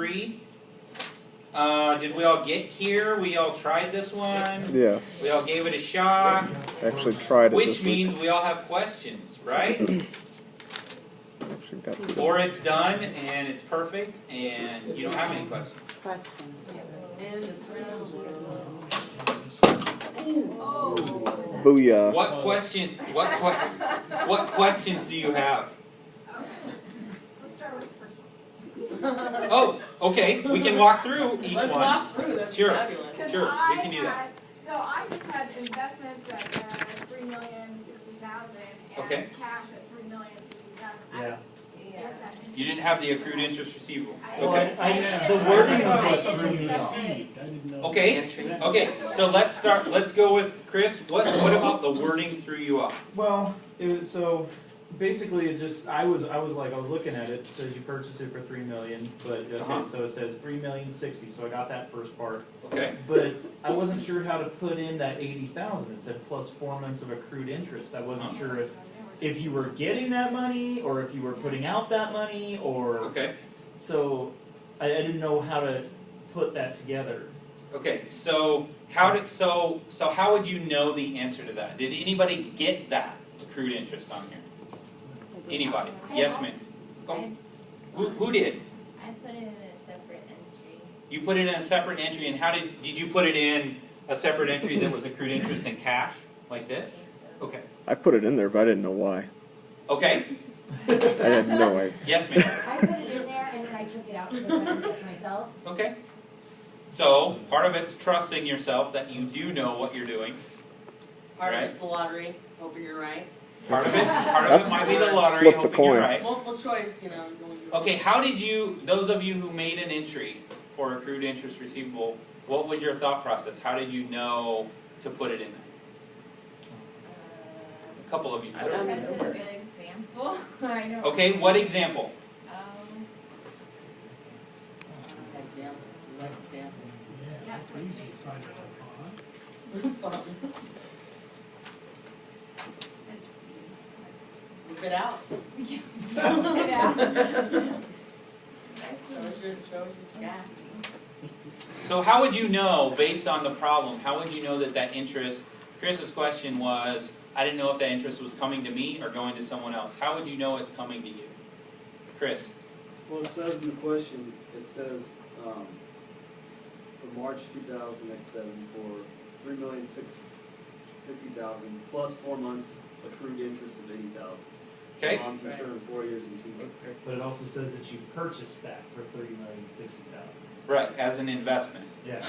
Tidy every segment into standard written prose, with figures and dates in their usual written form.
E5-3. Did we all get here? We all tried this one? Yeah. We all gave it a shot? Actually tried it Which this week. means we all have questions, right? Actually got to Or it's done and it's perfect and you don't have any questions. Booyah. What questions do you have? Let's start with the first one. Oh, okay. We can walk through each Let's one. walk through. That's Sure. fabulous. Sure, we can do that. So I just had investments at $3,060,000 and Okay. cash at $3,060,000. Yeah. You didn't have the accrued interest receivable. Well, Okay. the wording was what's received. Okay. Okay. So let's start. Let's go with Chris. What about the wording threw you off? Well, it was, so basically it just I was looking at it. It says you purchased it for $3 million, but okay, so it says $3,060,000. So I got that first part. Okay. But I wasn't sure how to put in that $80,000. It said plus 4 months of accrued interest. I wasn't sure if you were getting that money or if you were putting out that money or Okay. so I didn't know how to put that together. Okay. So how would you know the answer to that? Did anybody get that accrued interest on here? Anybody? Yes, ma'am. Oh. Who did? I put it in a separate entry. You put it in a separate entry, and how did you put it in a separate entry that was accrued interest in cash, like this? Okay. I put it in there, but I didn't know why. Okay. I had no idea. Yes, ma'am. I put it in there and then I took it out because I didn't guess myself. Okay. So part of it's trusting yourself that you do know what you're doing. Part Right. of it's the lottery, hoping you're right. Part of it That's- might be the lottery, flip the hoping you're coin. right. Multiple choice, you know. Okay, how did you, those of you who made an entry for accrued interest receivable, what was your thought process? How did you know to put it in there? A couple of you put it in. That's a good example. I don't. Okay, what example? Examples. You like examples. Yes, Let's see. Whip it out. Show us what you got. So how would you know, based on the problem, how would you know that interest, Chris's question was, I didn't know if that interest was coming to me or going to someone else. How would you know it's coming to you? Chris? Well, it says in the question, it says, for March 2007 for $3,060,000 plus 4 months accrued interest of $80,000. Okay. Bonds mature in 4 years and 2 months. But it also says that you purchased that for $30,060,000. Right, as an investment. Yeah.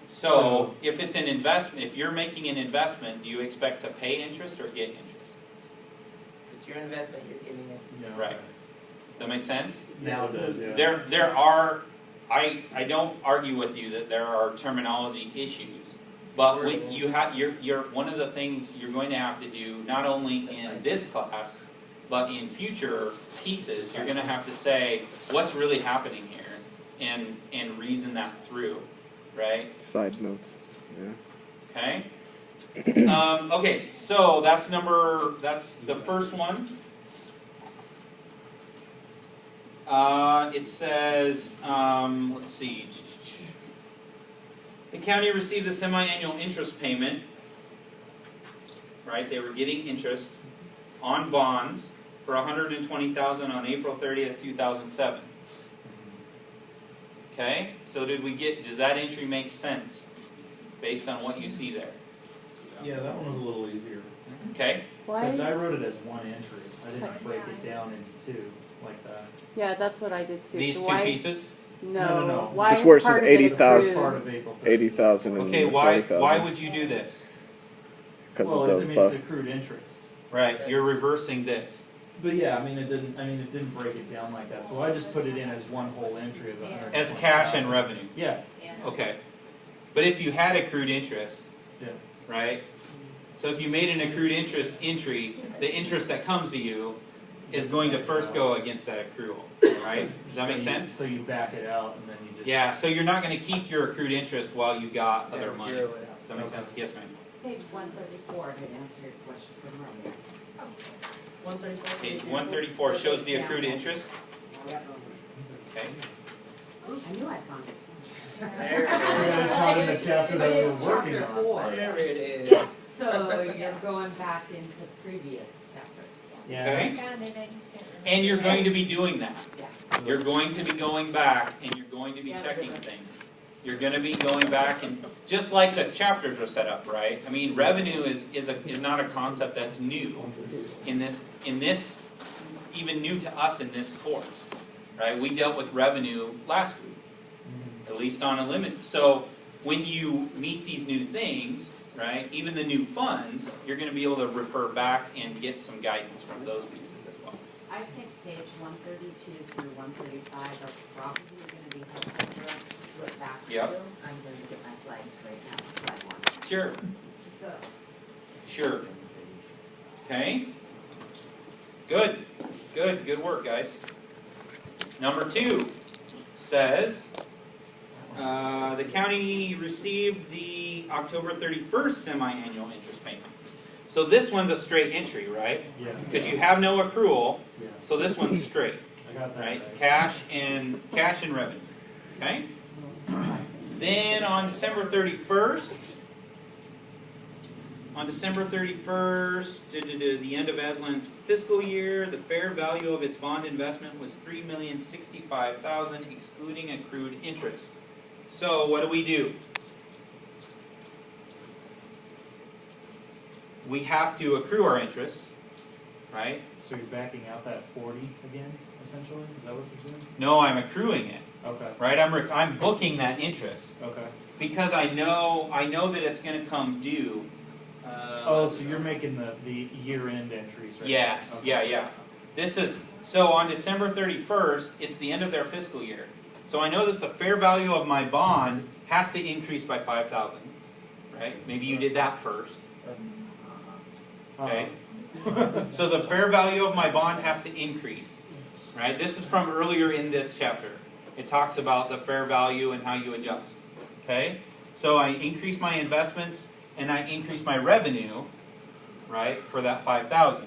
So if it's an investment, if you're making an investment, do you expect to pay interest or get interest? It's your investment, you're getting it. Yeah. Right. That make sense? Now it does. Yeah. There are, I don't argue with you that there are terminology issues, but you're one of the things you're going to have to do, not only in this class, but in future pieces, you're going to have to say what's really happening here and reason that through, right? Side notes. Yeah. Okay. Okay, so that's the first one. It says, let's see. The county received a semi-annual interest payment, right? They were getting interest on bonds for $120,000 on April 30th, 2007. Okay, so does that entry make sense based on what you see there? Yeah, that one was a little easier. Okay. Except I wrote it as one entry. I didn't break it down into two like that. Yeah, that's what I did too. These So two why, pieces? No. Why Just where it is says part of it 80,000. Part accrued? of April 30th. 80,000 and Okay, 40,000. why would you do this? Because Well, of it's the accrued interest. Right, you're reversing this. But yeah, it didn't break it down like that. So I just put it in as one whole entry of $120,000. As cash and revenue. Yeah. Yeah. Okay. But if you had accrued interest, Yeah. right? So if you made an accrued interest entry, the interest that comes to you is going to first go against that accrual, right? Does that make sense? So you back it out and then you just... Yeah, so you're not going to keep your accrued interest while you got other money. Zero Does it out. that make sense? Yes, ma'am. Page 134 to answer your question from earlier. 134. Page 134 shows the accrued interest. Yep. Okay. I knew I found it somewhere. There Yeah, it's not in the chapter that we were working Chapter on. four. There it is. So you're going back into previous chapters. Yeah. Okay. I found it, I just didn't remember. And you're going to be doing that. Yeah. You're going to be going back and you're going to be Yeah, checking different. things. You're going to be going back and, just like the chapters are set up, right? I mean, revenue is not a concept that's new in this, even new to us in this course, right? We dealt with revenue last week, at least on a limit. So when you meet these new things, right, even the new funds, you're going to be able to refer back and get some guidance from those pieces as well. I think page 132 through 135 are probably going to be helpful for us to flip back to. Yep. I'm going to get my flags right now, slide one. Sure, So, sure. Okay. Good work, guys. Number 2 says, the county received the October 31st semi-annual interest payment. So this one's a straight entry, right? Yeah. Because you have no accrual, Yeah. so this one's straight, I got that right? right. Cash and revenue, okay? Then on December 31st, the end of Aslan's fiscal year, the fair value of its bond investment was $3,065,000, excluding accrued interest. So what do? We have to accrue our interest, right? So you're backing out that 40 again, essentially? Is that what you're doing? No, I'm accruing it, Okay. right? I'm booking that interest Okay. because I know that it's going to come due. Oh, so you're making the year-end entries, right? Yes, Okay. yeah. So on December 31st, it's the end of their fiscal year. So I know that the fair value of my bond has to increase by $5,000, right? Maybe you did that first, okay? So the fair value of my bond has to increase, right? This is from earlier in this chapter. It talks about the fair value and how you adjust, okay? So I increase my investments and I increase my revenue, right, for that $5,000.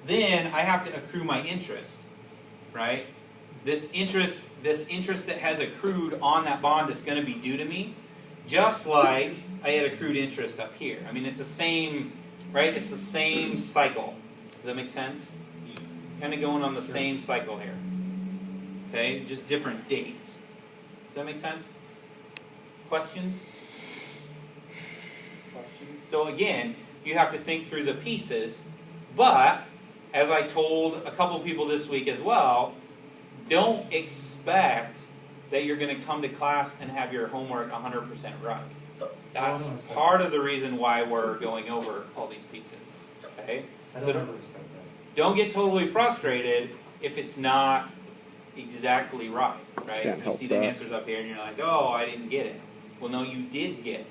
Then I have to accrue my interest, right? This interest that has accrued on that bond that's going to be due to me, just like I had accrued interest up here. I mean, it's the same, right? It's the same cycle. Does that make sense? Kind of going on the same cycle here. Okay, just different dates. Does that make sense? Questions? So again, you have to think through the pieces, but as I told a couple people this week as well, don't expect that you're going to come to class and have your homework 100% right. That's part of the reason why we're going over all these pieces. Okay? I So don't ever expect that. don't get totally frustrated if it's not exactly right. Right? Can't You help see the that. answers up here and you're like, oh, I didn't get it. Well, no, you did get it.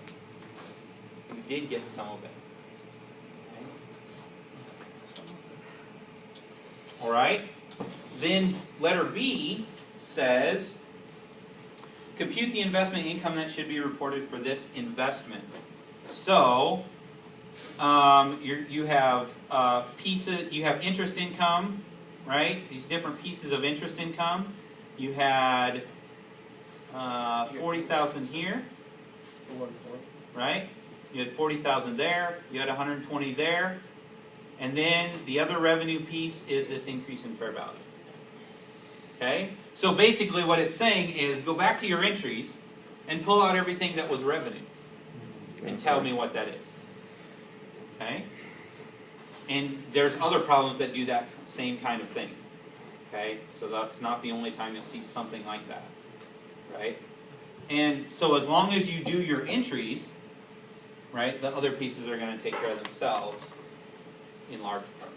You did get some of it. Okay? All right? Then letter B says, compute the investment income that should be reported for this investment. So, you have interest income, right? These different pieces of interest income. You had 40,000 here, right? You had 40,000 there. You had 120 there, and then the other revenue piece is this increase in fair value. Okay? So basically what it's saying is go back to your entries and pull out everything that was revenue and tell me what that is. Okay? And there's other problems that do that same kind of thing. Okay? So that's not the only time you'll see something like that. Right? And so as long as you do your entries, right, the other pieces are going to take care of themselves in large part.